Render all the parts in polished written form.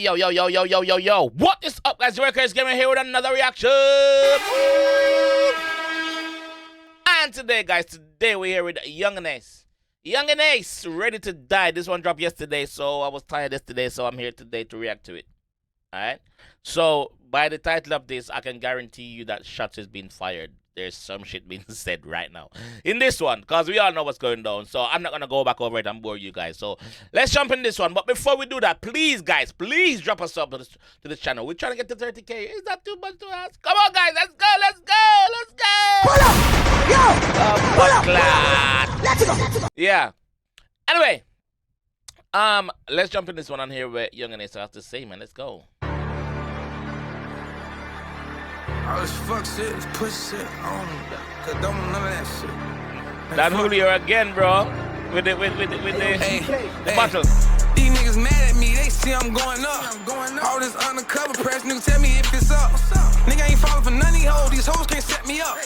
Yo. What is up, guys? JAMAICA'S Gaming here with another reaction. And today, guys, we're here with Yungeen. Yungeen, ready to die. This one dropped yesterday, so I was tired yesterday, so I'm here today to react to it. Alright? So, by the title of this, I can guarantee you that shots is being fired. There's some shit being said right now in this one, because we all know what's going down. So I'm not going to go back over it and bore you guys. So let's jump in this one. But before we do that, please, guys, please drop a sub to this channel. We're trying to get to 30K. Is that too much to ask? Come on, guys. Let's go. Pull up! Yo! Pull up! Let's go! Yeah. Anyway, let's jump in this one on here where Yungeen has to say, man. Let's go. All this fuck shit, this push shit, I don't want none of that shit. That Julio again, bro. With the bottle. These niggas mad at me, they see I'm going up. All this undercover press, nigga tell me if it's up. Nigga ain't falling for none of these hoes, these hoes can't set me up.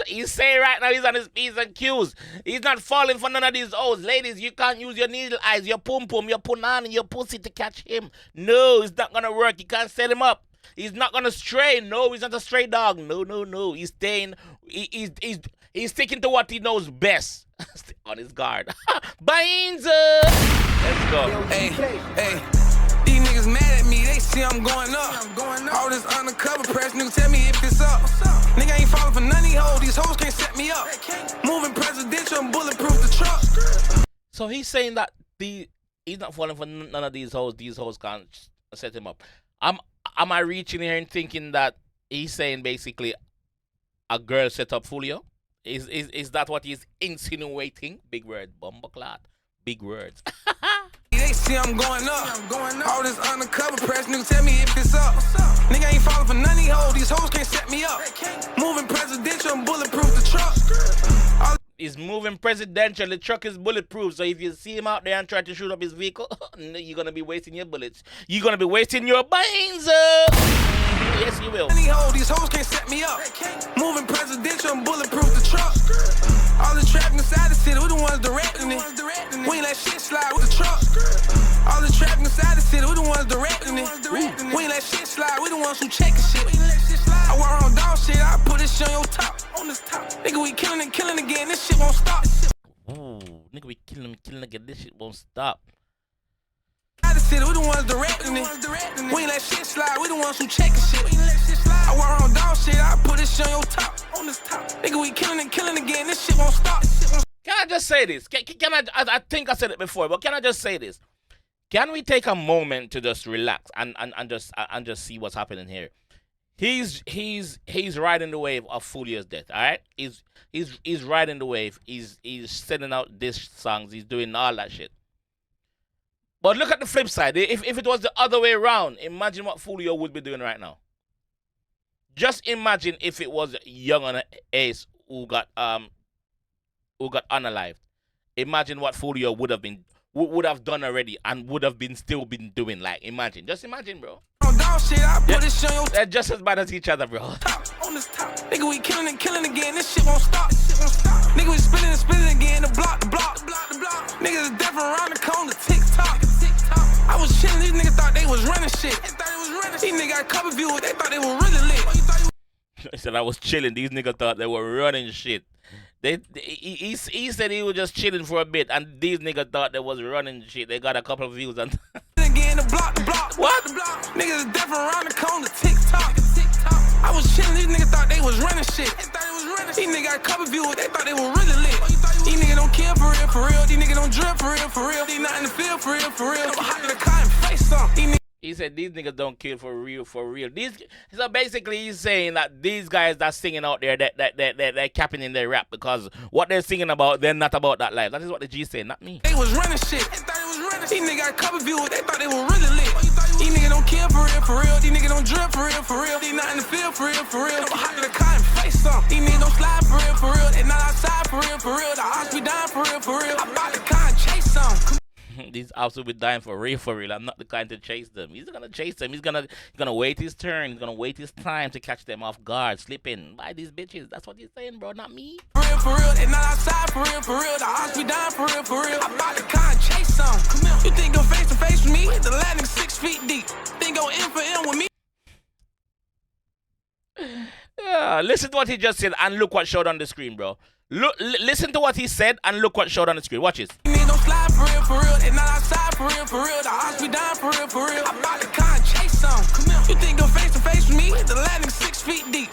He's saying right now he's on his P's and Q's. He's not falling for none of these hoes. Ladies, you can't use your needle eyes, your pum pum, your punani, your pussy to catch him. No, it's not gonna work. You can't set him up. He's not gonna stray. No, he's not a stray dog. No. He's staying. He's sticking to what he knows best. On his guard. Binds. Let's go. Hey. These niggas mad at me. They see I'm going up. All this undercover press, nigga tell me if it's up. Nigga ain't falling for none of these hoes. These hoes can't set me up. Moving presidential and bulletproof the truck. So he's saying that he's not falling for none of these hoes. These hoes can't set him up. Am I reaching here and thinking that he's saying basically a girl set up Julio? Is that what he's insinuating? Big word, bumbleclad. Big words. They see I'm going up. All this undercover press, nigga tell me if it's up. Nigga ain't falling for none of these hoes. These hoes can't set me up. Moving presidential and bulletproof the truck. He's moving presidential. The truck is bulletproof. So if you see him out there and try to shoot up his vehicle, you're going to be wasting your bullets. You're going to be wasting your brains. Yes, you will. These hoes can't set me up. Moving presidential and bulletproof the truck. All the traffic inside the city, we the ones directing it. We ain't let shit slide with the truck. All the traffic inside the city, we the ones directing it. We ain't let shit slide, we the ones who checking shit. I walk around dog shit, I put this shit on your top. On this top. Nigga, we killing again, this shit won't stop. Ooh, nigga, we killing again, this shit won't stop. The city, we the ones directing it. We ain't let shit slide, we the ones who checking shit. I walk around dog shit, I put this shit on your top. On this top. Nigga, we killing again, this shit won't stop. Can I just say this? Can I think I said it before, but can I just say this? Can we take a moment to just relax and just see what's happening here? He's riding the wave of Julio's death, all right? He's riding the wave. He's sending out diss songs. He's doing all that shit. But look at the flip side. If it was the other way around, imagine what Julio would be doing right now. Just imagine if it was Yungeen who got unalived. Imagine what Julio would have done already and would have still been doing. Like, imagine. Just imagine, bro. They're just as bad as each other, bro. On this top. Nigga, we killing again, this shit won't stop. Nigga, we spinning again, the block. Niggas is different around the corner, TikTok. I was chilling, these niggas thought they was running shit. These niggas got cover viewers, they thought they were really lit. He said I was chilling, these niggas thought they were running shit. He said he was just chilling for a bit, and these niggas thought they was running shit. They got a couple of views and again, the block. What? Niggas is different around the corner, TikTok. I was chilling, these niggas thought they was running shit. These niggas got cover viewers, they thought they were really lit. These niggas don't kill for real. These niggas don't drill for real. These not in the field for real. Hop in the car and face something. He said these niggas don't kill for real. So basically he's saying that these guys that's singing out there, they're capping in their rap because what they're singing about, they're not about that life. That is what the G saying, not me. They was running shit. These niggas got cover viewers, they thought they were really lit. These niggas don't kill for real. These niggas don't drill for real. These not in the field for real. Hop in the car and face something. These niggas don't slide for real. They not outside for real. The odds be dying for real. I bought the car and chase something. These ops will be dying for real, for real. I'm not the kind to chase them. He's gonna chase them. He's gonna wait his turn. He's gonna wait his time to catch them off guard, slipping by these bitches. That's what he's saying, bro. Not me. For real, they not outside for real, for real. The ops be dying for real, for real. I bought the car and chase some. Come here. You think go face to face with me? The landing 6 feet deep. Think go in for in with me? Yeah, listen to what he just said and look what showed on the screen, bro. Listen to what he said and look what showed on the screen. Watch this. You need no slide for real, for real. They not outside for real, for real. The ops be dying for real, for real. I bought the car and chase some. Come here. You think go face to face with me? The landing 6 feet deep.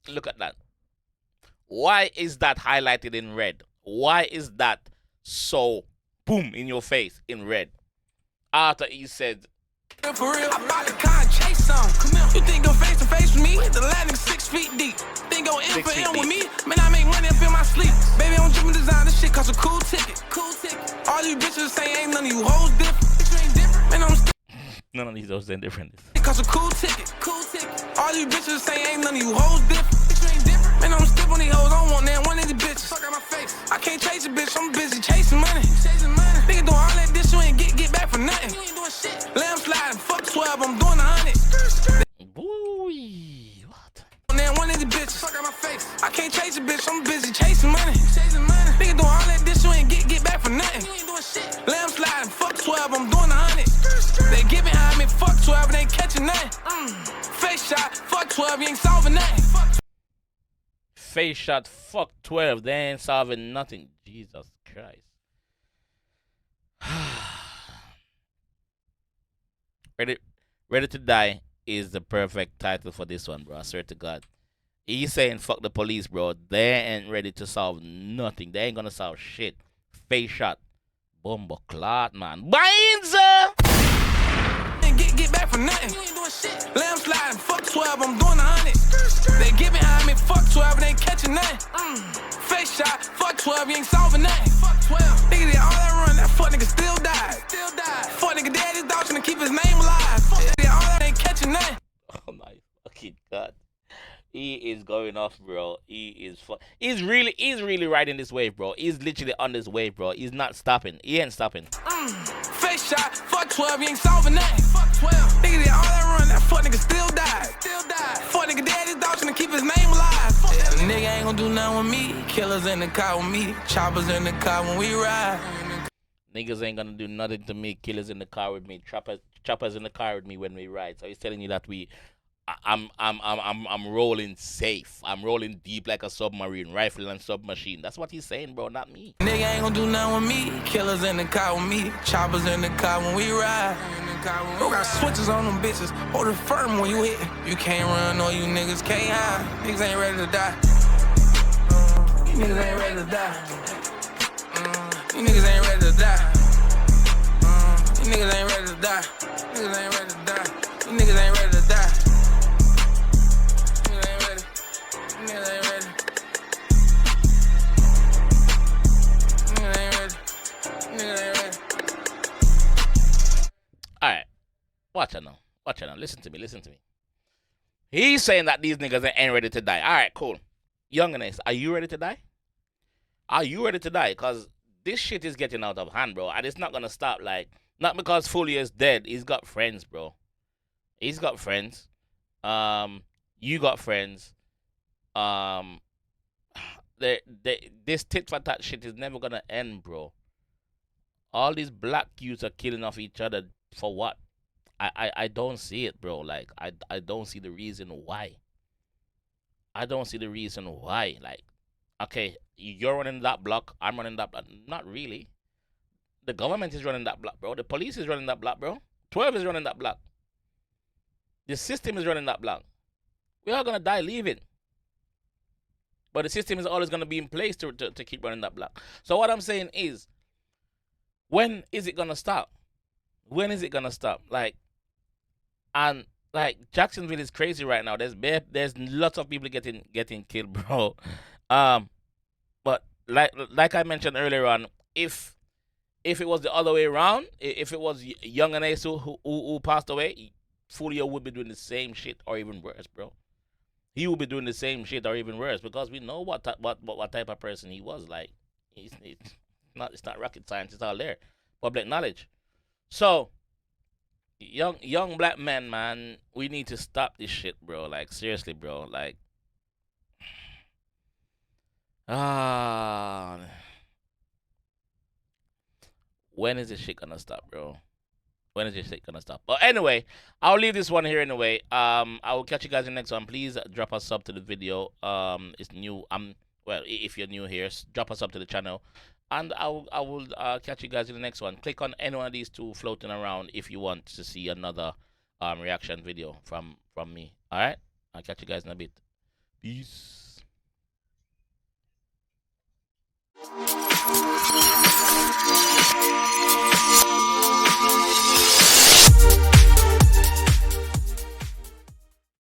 Look at that. Why is that highlighted in red? Why is that so boom in your face in red? After he said, for real, I bought the car and chase some. Come here. You think go face to face with me? The landing 6 feet deep. Think go in for in with me? Man, I make money up in my sleep. Baby, I'm dripping design. This shit cost a cool ticket. Cool ticket. All you bitches say ain't none of you hoes different. Bitch, you ain't different. Man, I'm none of these hoes ain't different. it cost a cool ticket. Cool ticket. All you bitches say ain't none of you hoes different. Bitch, you ain't different. Man, I'm stiff on these hoes. I don't want that one of these bitches. Fuck out my face. I can't chase a bitch. I'm busy chasing money. Chasing money. Nigga doing all that this, you ain't get back for nothing. You ain't doing shit. Lamb sliding. Fuck 12. I'm doing 100. Boy, what? One of these bitches. Fuck out my face. I can't chase a bitch. I'm busy chasing money. Chasing money. Nigga doing all that this, you ain't get back for nothing. You ain't doing shit. Lamb sliding. Fuck 12. I'm doing 100. They get behind me. Fuck 12. They ain't catching nothing. Face shot. Fuck 12. You ain't solving nothing. Fuck. Face shot, fuck 12. They ain't solving nothing. Jesus Christ. Ready to Die is the perfect title for this one, bro. I swear to God. He's saying fuck the police, bro. They ain't ready to solve nothing. They ain't gonna solve shit. Face shot. Bumbo clot, man. Binds! Get back for nothing. You ain't doing shit. Lamb sliding. Fuck 12. I'm doing 100. They get behind me. Fuck 12. They ain't catching nothing. Face shot. Fuck 12. You ain't solving nothing. Fuck 12. Nigga did all that run. That fuck nigga still died. Still died. Fuck nigga dead. His dog trying to keep his name alive. Fuck they did all that. Ain't catching nothing. Oh my fucking God. He is going off, bro. He's really riding this wave, bro. He's literally on this wave, bro. He's not stopping. He ain't stopping. Face shot. Fuck 12. You ain't solving nothing. Fuck 12. Nigga did all that run. That fuck nigga still died. Still died. Fuck nigga dead. His dog trying to keep his name alive. Fuck that nigga ain't gonna do nothing with me. Killers in the car with me. Choppers in the car when we ride. Niggas ain't gonna do nothing to me. Killers in the car with me. Choppers in the car with me when we ride. So he's telling you that I'm rolling safe. I'm rolling deep like a submarine, rifle and submachine. That's what he's saying, bro, not me. Nigga ain't gonna do nothing with me. Killers in the car with me. Choppers in the car when we ride. We got switches on them bitches. Hold it firm when you hit. You can't run or you niggas can't hide. Niggas ain't ready to die. You niggas ain't ready to die. You niggas ain't ready to die. You niggas ain't ready to die. Niggas ain't ready to die. You niggas ain't ready to die. Niggas ain't ready. Niggas ain't ready. Niggas ain't ready. Niggas ain't ready. Alright. Watch it now. Watch it now. Listen to me. He's saying that these niggas ain't ready to die. Alright, cool. Youngeeness, are you ready to die? Are you ready to die? Because this shit is getting out of hand, bro. And it's not gonna stop. Like, not because Folia is dead. He's got friends, bro. He's got friends. You got friends. This tit for tat shit is never gonna end, bro. All these black youths are killing off each other for what? I don't see it, bro. Like, I don't see the reason why. I don't see the reason why. Like, okay, you're running that block, I'm running that block. Not really. The government is running that block, bro. The police is running that block, bro. 12 is running that block. The system is running that block. We're all gonna die leaving. But the system is always gonna be in place to keep running that block. So what I'm saying is, when is it gonna stop? When is it gonna stop? Like, and like Jacksonville is crazy right now. There's lots of people getting killed, bro. But like I mentioned earlier on, if it was the other way around, if it was Yungeen who passed away, Folia would be doing the same shit or even worse, bro. He would be doing the same shit or even worse because we know what type of person he was. Like, It's not rocket science. It's all there, public knowledge. So young black men, man, we need to stop this shit, bro. Like seriously, bro. Like ah, when is this shit gonna stop, bro? When is this shit gonna stop? But anyway, I'll leave this one here anyway. I will catch you guys in the next one. Please drop a sub to the video. It's new. Well, if you're new here, drop a sub to the channel, and I will catch you guys in the next one. Click on any one of these two floating around if you want to see another reaction video from me. All right, I'll catch you guys in a bit. Peace.